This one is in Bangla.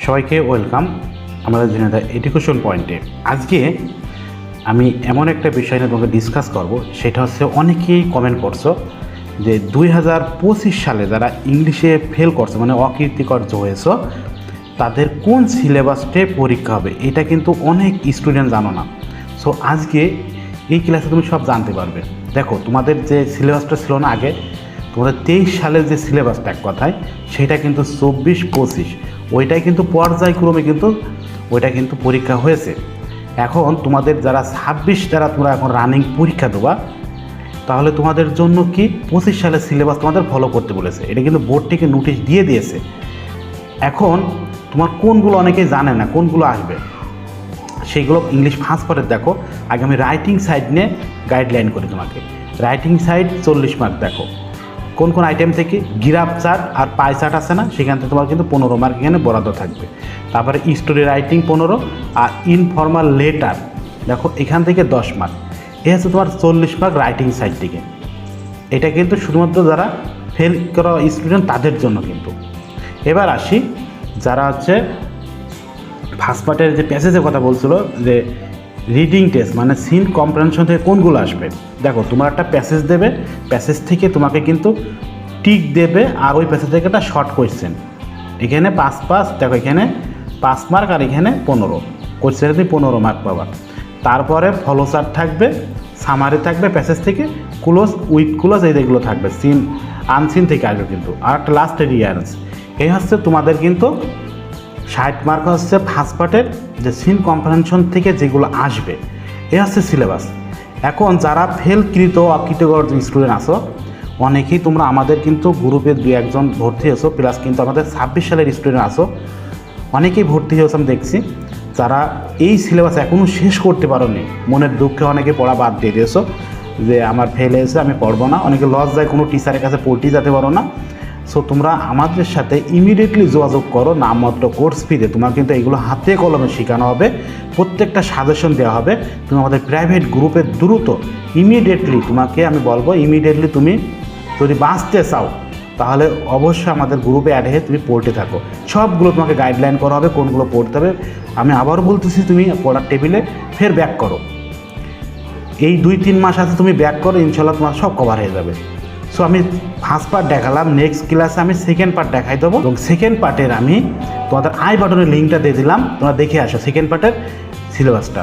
সবাইকে ওয়েলকাম আমাদের ঝিনাইদহ এডুকেশন পয়েন্টে। আজকে আমি এমন একটা বিষয় নিয়ে তোমাকে ডিসকাস করব, সেটা হচ্ছে অনেকেই কমেন্ট করছো যে 2025 সালে যারা ইংলিশে ফেল করছে মানে অকীর্তিকর্য হয়েছে তাদের কোন সিলেবাসটে পরীক্ষা হবে। এটা কিন্তু অনেক স্টুডেন্ট জানো না। সো আজকে এই ক্লাসে তুমি সব জানতে পারবে। দেখো, তোমাদের যে সিলেবাসটা ছিল না আগে, তোমাদের 23 সালের যে সিলেবাসটা এক কথায় সেটা কিন্তু 24-25 ওইটাই কিন্তু পর্যায়ক্রমে কিন্তু ওইটা কিন্তু পরীক্ষা হয়েছে। এখন তোমাদের যারা 26 যারা তোমরা এখন রানিং পরীক্ষা দেবা, তাহলে তোমাদের জন্য কি 25 সালের সিলেবাস তোমাদের ফলো করতে বলেছে। এটা কিন্তু বোর্ড থেকে নোটিশ দিয়ে দিয়েছে। এখন তোমার কোনগুলো অনেকেই জানে না, কোনগুলো আসবে সেইগুলো ইংলিশ ফার্স্ট পার্টের দেখো। আগে আমি রাইটিং সাইড নিয়ে গাইডলাইন করি তোমাকে। Writing side 40 mark. দেখো কোন কোন আইটেম থেকে গিরাফ চার্ট আর পাই চার্ট আছে না, সেখান থেকে তোমার কিন্তু 15 মার্ক এখানে বরাদ্দ থাকবে। তারপরে স্টোরি রাইটিং 15 আর ইনফর্মাল লেটার দেখো এখান থেকে 10 মার্ক। এ হচ্ছে তোমার 40 মার্ক রাইটিং সাইড থেকে। এটা কিন্তু শুধুমাত্র যারা ফেল করা স্টুডেন্ট তাদের জন্য কিন্তু। এবার আসি যারা হচ্ছে ফার্স্ট পার্টের যে প্যাসেজের কথা বলছিল যে রিডিং টেস্ট মানে সিন কম্প্রেনশন থেকে কোনগুলো আসবে। দেখো তোমার একটা প্যাসেজ দেবে, প্যাসেজ থেকে তোমাকে কিন্তু টিক দেবে আর ওই প্যাসেজ থেকে একটা শর্ট কোয়েশ্চেন। এখানে 5 দেখো এখানে 5 মার্ক আর এখানে 15 কোয়েশ্চেনে তুমি 15 মার্ক পাবা। তারপরে ফলো চার্ট থাকবে, সামারি থাকবে প্যাসেজ থেকে, ক্লোজ উইথ ক্লোজ এইগুলো থাকবে, সিন আনসিন থেকে আসবে কিন্তু। আর একটা লাস্ট রিয়ারেন্স। এই হচ্ছে তোমাদের কিন্তু 60 মার্ক হচ্ছে ফার্স্ট পার্টের যে সিন কম্প্রেনশন থেকে যেগুলো আসবে। এ হচ্ছে সিলেবাস। এখন যারা ফেলকৃত অকৃতকার্য স্টুডেন্ট আসো, অনেকেই তোমরা আমাদের কিন্তু গ্রুপে 2-1 ভর্তি হয়েছো, প্লাস কিন্তু আমাদের 26 সালের স্টুডেন্ট আসো, অনেকেই ভর্তি হয়েছে আমি দেখছি। যারা এই সিলেবাস এখনও শেষ করতে পারোনি, মনের দুঃখে অনেকে পড়া বাদ দিয়ে দিয়েছো যে আমার ফেল হয়েছে আমি পড়বো না। অনেকে লস যায়, কোনো টিচারের কাছে পড়তেই যেতে পারো না। সো তোমরা আমাদের সাথে ইমিডিয়েটলি যোগাযোগ করো, নামমাত্র কোর্স ফিতে তোমার কিন্তু এগুলো হাতে কলমে শেখানো হবে, প্রত্যেকটা সাজেশন দেওয়া হবে। তুমি আমাদের প্রাইভেট গ্রুপে দ্রুত ইমিডিয়েটলি তোমাকে আমি বলবো, ইমিডিয়েটলি তুমি যদি বাঁচতে চাও তাহলে অবশ্যই আমাদের গ্রুপে অ্যাড হয়ে তুমি পড়তে থাকো। সবগুলো তোমাকে গাইডলাইন করা হবে কোনগুলো পড়তে হবে। আমি আবারও বলতেছি, তুমি পড়ার টেবিলে ফের ব্যাক করো। এই 2-3 মাস আছে তুমি ব্যাক করো, ইনশাল্লাহ তোমার সব কভার হয়ে যাবে। সো আমি ফার্স্ট পার্ট দেখালাম, নেক্সট ক্লাসে আমি সেকেন্ড পার্ট দেখাই দেবো এবং সেকেন্ড পার্টের আমি তোমাদের আই বাটনের লিঙ্কটা দিয়ে দিলাম, তোমরা দেখে আসো সেকেন্ড পার্টের সিলেবাসটা।